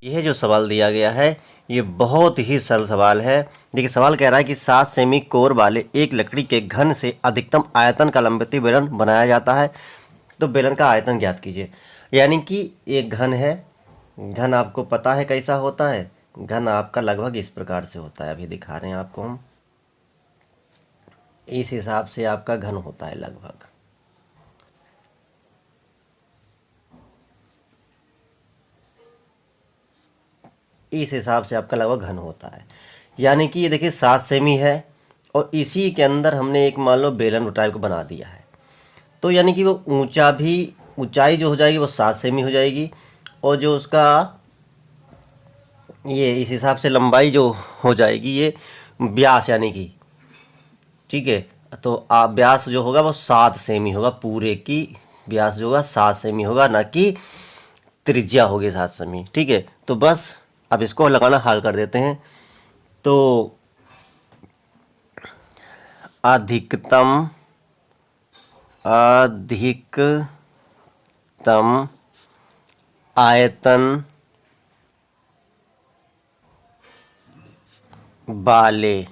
यह जो सवाल दिया गया है ये बहुत ही सरल सवाल है। देखिए सवाल कह रहा है कि 7 सेमी कोर वाले एक लकड़ी के घन से अधिकतम आयतन का लंबवती बेलन बनाया जाता है, तो बेलन का आयतन ज्ञात कीजिए। यानी कि एक घन है, घन आपको पता है कैसा होता है, घन आपका लगभग इस प्रकार से होता है, अभी दिखा रहे हैं आपको हम। इस हिसाब से आपका घन होता है लगभग। इस हिसाब से आपका लगभग घन होता है। यानी कि ये देखिए 7 सेमी है और इसी के अंदर हमने एक मान लो बेलन टाइप को बना दिया है, तो यानी कि वो ऊंचाई जो हो जाएगी वो 7 सेमी हो जाएगी, और जो उसका ये इस हिसाब से लंबाई जो हो जाएगी ये व्यास, यानी कि ठीक है, तो आप व्यास जो होगा वो 7 सेमी होगा, पूरे की व्यास जो होगा 7 सेमी होगा, ना कि त्रिज्या होगी 7 सेमी। ठीक है, तो बस अब इसको लगाना हल कर देते हैं। तो अधिकतम आयतन वाले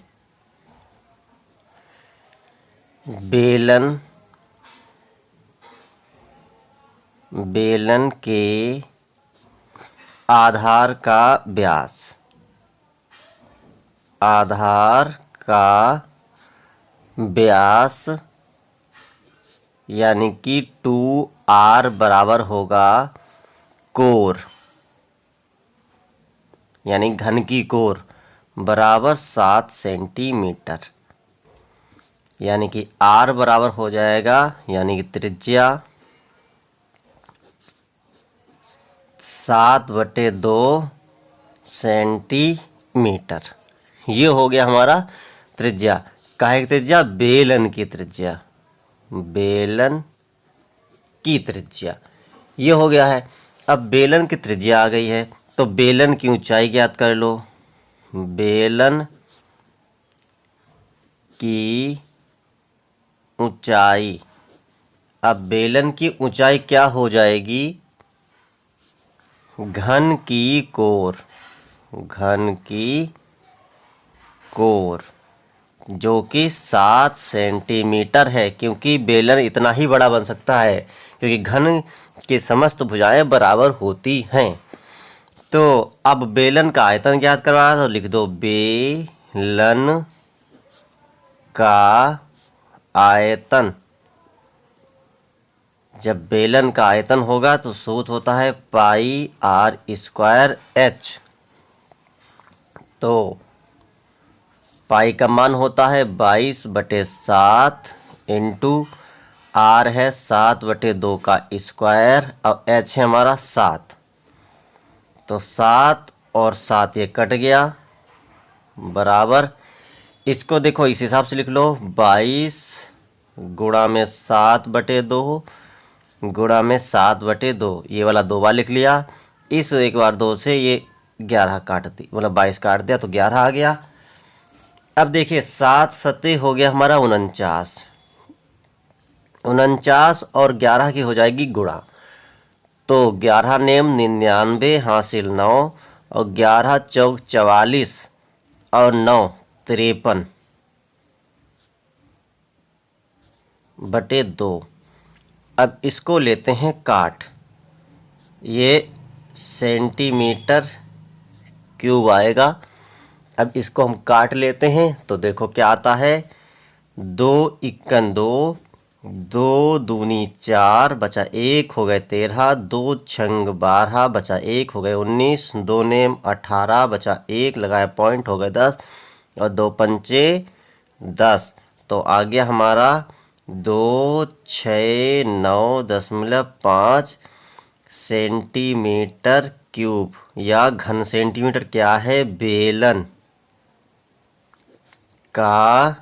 बेलन के आधार का व्यास यानी कि 2r बराबर होगा कोर, यानी घन की कोर बराबर 7 सेंटीमीटर, यानी कि r बराबर हो जाएगा, यानी कि त्रिज्या 7/2 सेंटीमीटर। ये हो गया हमारा त्रिज्या। काहे की त्रिज्या? बेलन की त्रिज्या ये हो गया है। अब बेलन की त्रिज्या आ गई है, तो बेलन की ऊंचाई ज्ञात कर लो। बेलन की ऊंचाई, अब बेलन की ऊंचाई क्या हो जाएगी? घन की कोर जो कि 7 सेंटीमीटर है, क्योंकि बेलन इतना ही बड़ा बन सकता है क्योंकि घन की समस्त भुजाएं बराबर होती हैं। तो अब बेलन का आयतन ज्ञात करवाना, तो लिख दो बेलन का आयतन। जब बेलन का आयतन होगा तो सूत्र होता है πr²h। तो पाई का मान होता है 22/7 इंटू r है 7/2 का स्क्वायर, और h है हमारा 7। तो 7 और 7 ये कट गया, बराबर इसको देखो इस हिसाब से लिख लो 22 गुणा में 7/2 गुणा में 7/2, ये वाला 2 बार लिख लिया। इस एक बार 2 से ये 11 काट दी, मतलब 22 काट दिया तो 11 आ गया। अब देखिए 7 सत्ते हो गया हमारा 49, 49 और 11 की हो जाएगी गुणा, तो 11 नेम 99 हासिल 9, और 11 चौक 44 और 9 53/2। अब इसको लेते हैं काट, ये सेंटीमीटर क्यूब आएगा। अब इसको हम काट लेते हैं तो देखो क्या आता है, 2 × 2, 2 दूनी 4 बचा 1 हो गए 13, 2 छंग 12 बचा 1 हो गए 19, 2 नेम 18 बचा 1 लगाया पॉइंट हो गए 10, और 2 पंचे 10। तो आ गया हमारा 269.5 सेंटीमीटर क्यूब, या घन सेंटीमीटर क्या है? बेलन का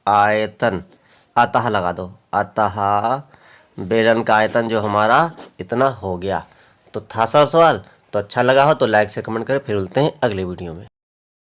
आयतन। अतः लगा दो, अतः बेलन का आयतन जो हमारा इतना हो गया। तो था सब सवाल। तो अच्छा लगा हो तो लाइक से कमेंट करें, फिर मिलते हैं अगले वीडियो में।